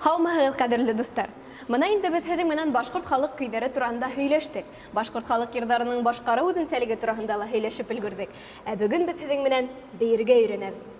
Һаумыһыз, кадерле дуслар. Мына инде без һеҙҙең менән башҡорт халыҡ көйҙәре тураһында һөйләштек. Башҡорт халыҡ йырҙарының башҡарыу үҙенсәлеге тураһында ла һөйләшеп өлгөрҙөк. Ә бөгөн без һеҙҙең менән бейергә өйрәнәбеҙ.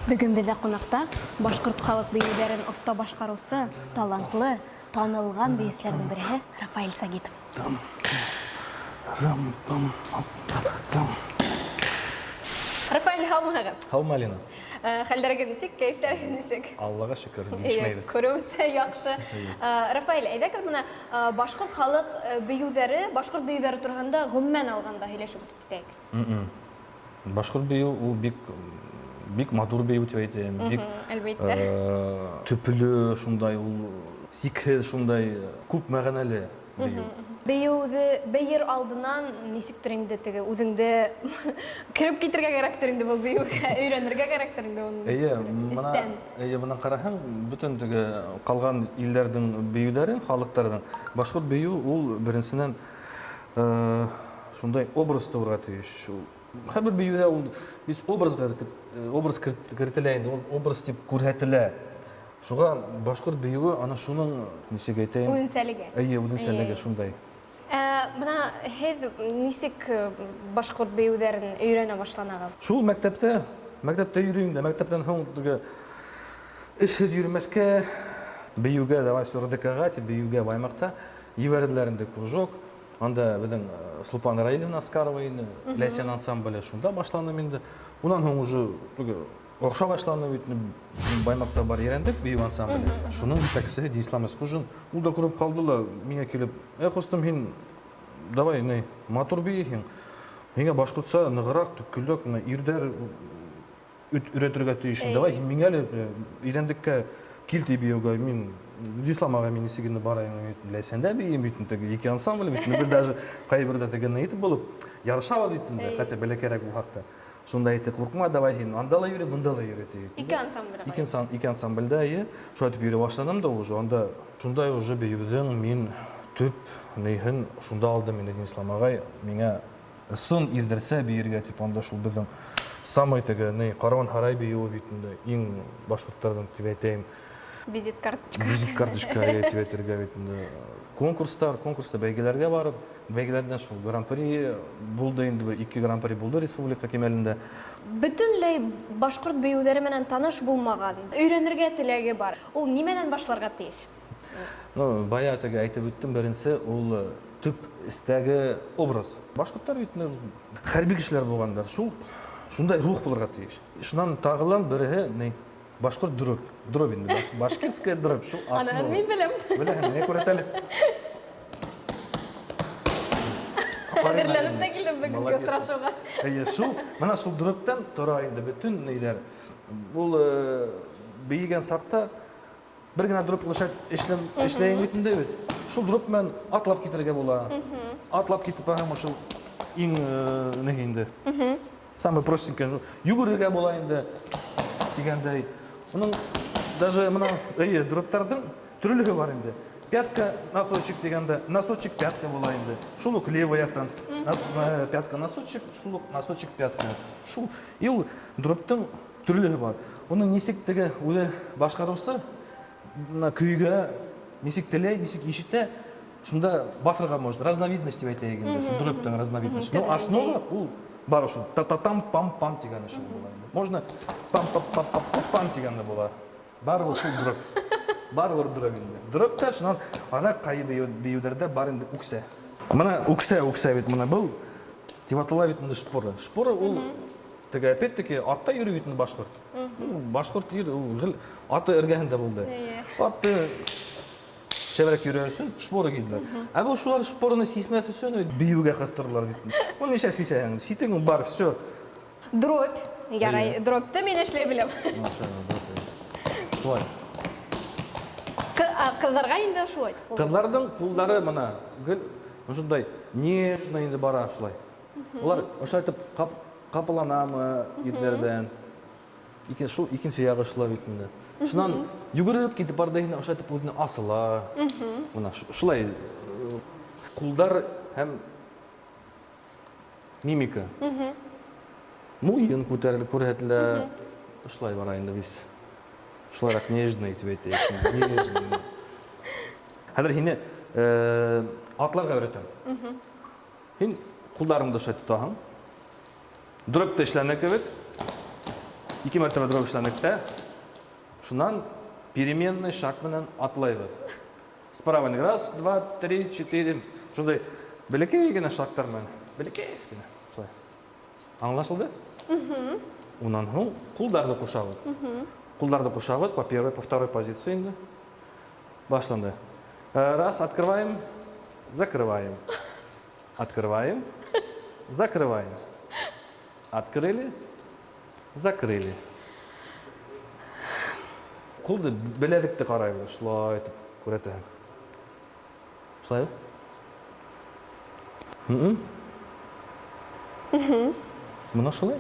Бөгөн беҙҙә ҡунаҡта башҡорт халыҡ бейеүҙәрен оҫта башҡарыусы, талантлы, танылған бейеүселәрҙең береһе Рафаэль Сагитов. Рафаэль, һаумыһығыҙ. Һаумы, Алина. Хәлдәрегеҙ нисек, кәйефтәрегеҙ нисек? Аллаға шөкөр, ешмәйбеҙ. Күреүемсә яҡшы. Рафаэль, әйҙәгеҙ бына башҡорт халыҡ бейеүҙәре, башҡорт бейеүҙәре тураһында ғөмүмән алғанда һөйләшеп китәйек. Башҡорт бейеү ул бик матур бейеү тип әйтәм. Бик төплө, шундай ул сикһеҙ, шундай күп мәғәнәле бейеү. Бейеүҙе бейер алдынан нисектер инде теге үҙеңде кереп китергә кәрәктер инде был бейеүгә, өйрәнергә кәрәктер инде уны. Эйе, бына ҡараһаң, бөтөн теге ҡалған илдәрҙең бейеүҙәрен, халыҡтарҙың башҡорт бейеү ул беренсенән шундай образ тыуырға тейеш. Һәр бер бейеүҙә ул образ кертелә инде, образ тип күрһәтелә. Шуға башҡорт бейеүе ана шуның нисек әйтәйем? Үҙенсәлеге. Эйе, үҙенсәлеге шундай. Бына һеҙ нисек башҡорт бейеүҙәрен өйрәнә башланығыҙ? Шул мәктәптә йөрөйөм дә, мәктәптән һуң эшһеҙ йөрөмәҫкә, бейеүгә, давай СРДК-ға, бейеүгә Баймаҡта ебәрҙеләр инде кружок. Анда беҙҙең Слупана Раилевна Аскарова ине, ләйсән ансамбле, шунда башланым инде. Унан һуң уже оҡша башланым, Баймаҡта бар ерәндек бейеү ансамбле. Шуның етәксеһе Дислам Эскужин. Ул да күреп ҡалды ла, миңә килеп, ҡустым, һин давай, матур бейейһең. Һиңә башҡортса нығыраҡ, төпкөлдәк, ирҙәр өйрәтергә тейеш. Давай, һин миңә лә ирәндеккә кил ти бейеүгә. Мин Дислам аға мин нисек инде барайым, ләйсәндә бейейем, ике ансамбль, бер даже ҡайберҙә тегене итеп булып, ярышабыҙ итендә, хәтта бәләкәрәк бу хаҡта. Шунда әйтте, ҡурҡма, давай һин анда ла йөрө, бында ла йөрө. Ике ансамбль. Ике ансамбльдә, шулай итеп йөрө башланым да уже. Анда шундай уже бейеүҙең мин төп нейһен шунда алдым инде Дислам ағай. Миңә ысын ирҙәрсә бейергә тип, анда шул беҙҙең самый теге Ҡарауан һарай бейеүе бит инде, иң башҡорттарҙың тип әйтәйем. Визит карточка. Визит карточка тип әйтергә бит инде. Конкурста бәйгеләргә барып, бәйгеләрҙән шул гран-при булды инде, 2 гран-при булды республика кимәлендә. Бөтөнләй башҡорт бейеүҙәре менән таныш булмаған, өйрәнергә теләге бар. Ул нимәнән башларға тейеш? Бая теге әйтеп үттем, беренсе ул төп эстәге образ. Башҡорттар бит хәрби кешеләр булгандар, шундай рух булырға тейеш. Шунан тағылан береһе башҡорт дробь инде, башкирская дробь, шул асыл. Аны мин беләм. Беләһең, миңә күрәтәле. Әҙерләнеп тә килдем бөгөнгө осрашыуға. Мына шул дробтан тора инде бөтөн нейҙәр. Ул бейегән саҡта бер генә дроп эшләйен бит инде бит. Шул дроп менән атлап китергә була. Атлап китеп барһаң, шул иң неһе инде. Самый простенький, йүгерергә була инде дигәндәй. Уның даже мына дроптарҙың төрлөһө бар инде. Пятка носочек дигәндә, носочек пятка була инде. Шул ук левый яктан пятка носочек, шул ук носочек пятка. Шул и ул дроптың төрлөһө бар. Уның нисек теге үҙе башҡарыусы көйгә нисек теләй, нисек ишетә, шунда баҫырға может. Разновидность дип әйтәйек инде, шул дроптың разновидность. Но основа ул бар шул та-та-там-пам-пам дигәне шул була инде. Можно пам-пам-пам-пам дигәне була. Барыбер шул дроп. Барыбер дроп инде. Дроптар шунан ана ҡайы бейеүҙәрҙә бар инде үксә. Мына үксә бит мына был тип атала бит инде шпора. Шпора ул теге опять-таки атта йөрөй бит инде башҡорт. Башҡорт ул аты эргәһендә булды. Атты шәберәк йөрөр өсөн шпора киделәр. Ә бу шулар шпораны сисмәҫ өсөн бейеүгә ҡыҫтыралар бит. Ул нисә сисәһең? Ситең бар, все. Дробь. Ярай, дробьты мин эшләй беләм. Шулай. Ҡыҙҙарға инде шулай. Ҡыҙҙарҙың ҡулдары мына гел ошондай нежно инде бара шулай. Улар ошайтып ҡапыланамы ирҙәрҙән. икенче ягы шулай бит инде. Шуннан йөгереп китеп барды инде, ошо айтып үзенә асыла. Мына шулай кулдар һәм мимика. Муен күтәрелеп күрһәтелә. Шулай бара инде без. Шулайрак нежный итеп әйтәйек. Нежный. Хәзер һине атларга өйрәтәм. Һин кулдарыңды шулай тотаһың. Дроп эшләнә кебек. 2 мәртәбә дроп эшләнек тә. Шуннан переменный шаг менән атлайбыз. Справа раз, два, три, четыре. Шундай бәләкәй генә шагтар менән. Бәләкәй генә. Шулай. Аңлашылды? Унан һуң кулдарды кушабыз. Кулдарды кушабыз по первой, по второй позиции инде. Башланды. Раз, открываем, закрываем. Открываем, закрываем. Открыли, закрыли. Кулды беләдекте карайбыз, шулай итеп күрәтәм. Шулай? Мына шулай?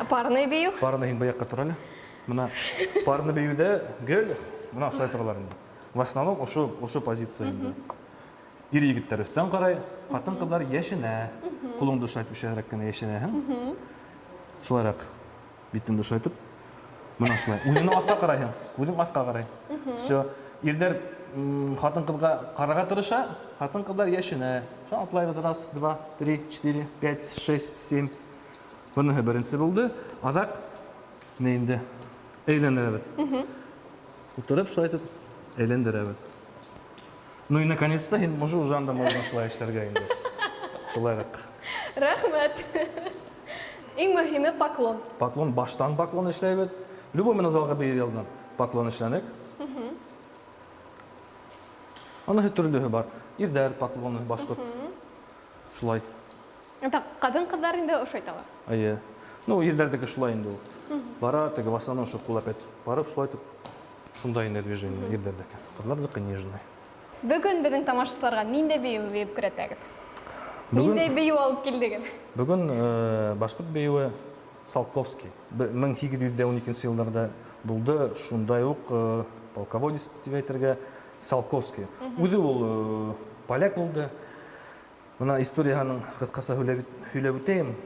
Парный бию. Парны һин баякка тора әле. Мына парны биюдә гөл, мына шулай торалар инде. В основном ошо позиция инде. Ир егетләр өстән карай, хатын-кызлар яшенә. Кулыңды шайтып шәрәк кенә яшенәһең. Шулайрак битеңде шайтып. Мына шулай. Үзеңне астка карайһың. Үзең астка карай. Всё. Ирләр хатын-кызга карага тырыша, хатын-кызлар яшенә. Шул атлайды раз, 2, 3, 4, 5, 6, 7. Буны беренче булды. Азак не инде? Әйләнәбез. Утырып шулай итеп әйләндерәбез. Ну и наконец-то уже анда можно шулай эшләргә инде. Шулайрак. Рәхмәт. Иң мөһиме поклон. Поклон, баштан поклон эшләйбез. Любой залга бер ялдан поклон эшләнек. Аны төрлеһе бар. Ирдәр поклоны башкорт. Шулай. Кадын-кызлар инде ошо айталар. Ае. Ну, ирдәрдәге шулай инде ул. Бара, теге васаның шу кулапет. Барып шулай итеп. Шундай инде движение ирдәрдәге. Кызлардыкы нежный. Бүгін біздің тамашачыларға нинде бию бейіп күрәтәгез? Нинде бию алып килдегез? Бүгін башкорт бейуі Салковский. 1812 елларда булды. Шундай ук полководец дип әйтергә Салковский. Үзе ул поляк булды. Мына историяның кыскасы һөйләп үтәйем.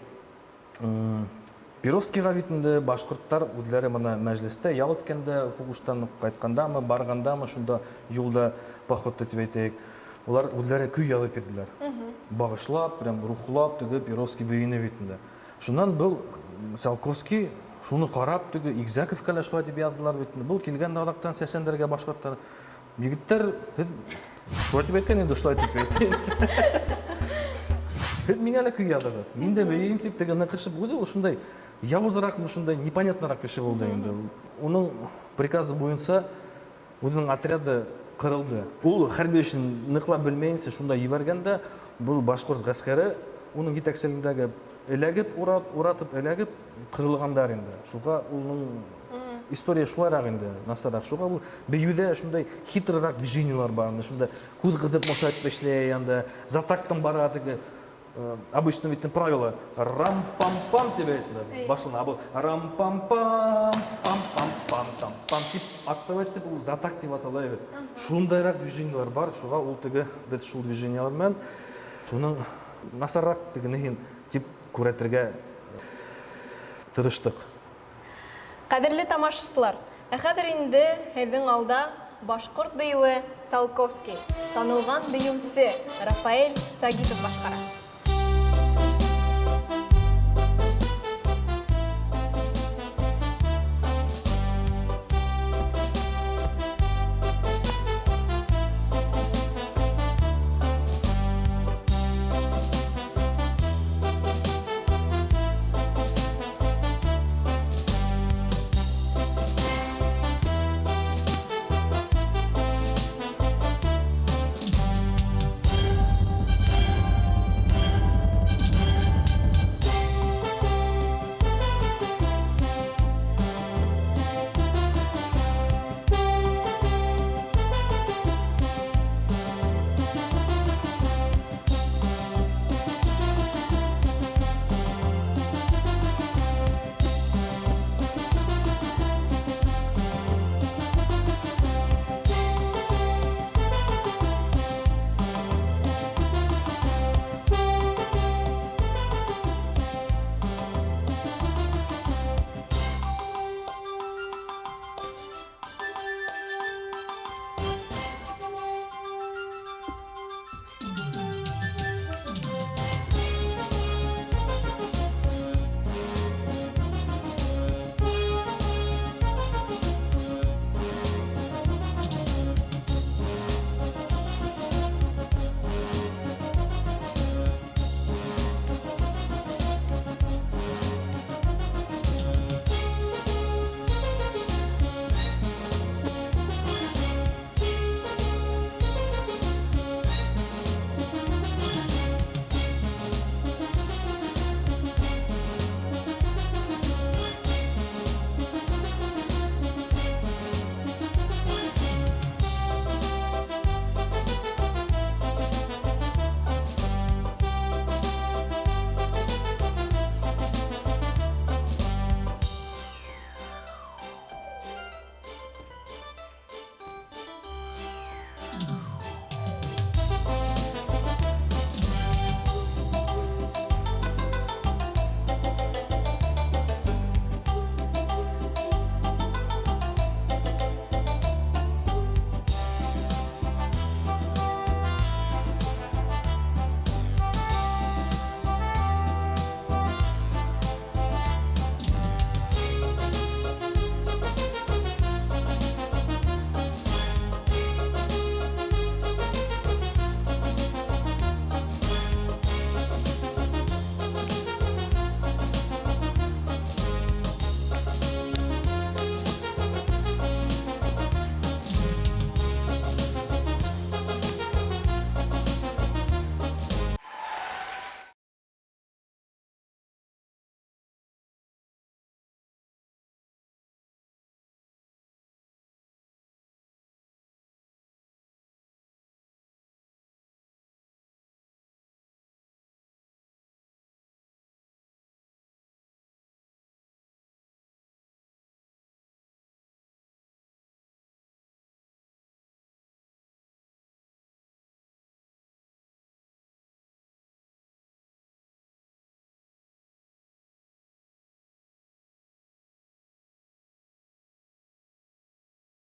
Перовскийга бит инде башкорттар үзләре мына мәҗлестә ял иткәндә, хугыштан кайткандамы, баргандамы, шунда юлда поход итеп әйтәйек. Улар үзләре көй ялып бирделәр. Багышлап, прям рухлап, теге Перовский бейне бит инде. Шуннан был Салковский шуны карап, теге Игзаковка шулай дип яздылар бит инде. Бу килгән дагыктан сәсәндәргә башкорттар егеттер шулай дип әйткән инде, шулай дип әйтә. Һәм миңа да көй язды. Мин дә бейем дип теге нәкышы булды, ул шундай явызрак, шундай непонятнарак кеше булды инде. Уның приказы буенча үзенең отряды кырылды. Ул хәрби эшен ныклап белмәенсә шунда ебәргәндә, бу башкорт гаскәре уның җитәкчелегендәге эләгеп, уратып эләгеп кырылгандар инде. Шуга уның история шулайрак инде, насарак. Шуга ул бейүдә шундай хитрырак движениелар бар, шунда күз кызып машат эшләй янда, затактан бара теге обычно ведь правило рам-пам-пам тебе это башлана, абы рам-пам-пам, пам-пам-пам-пам тип отставать тип ул затак дип аталай. Шундайрак движениелар бар, шуга ул теге бит шул движениелар менән шуның насарак тигенеһен тип күрәтергә тырыштык. Кадерле тамашачылар, хәзер инде һезнең алда башкорт бейүе Салковский, танылган бейүче Рафаэль Сагитов башкара.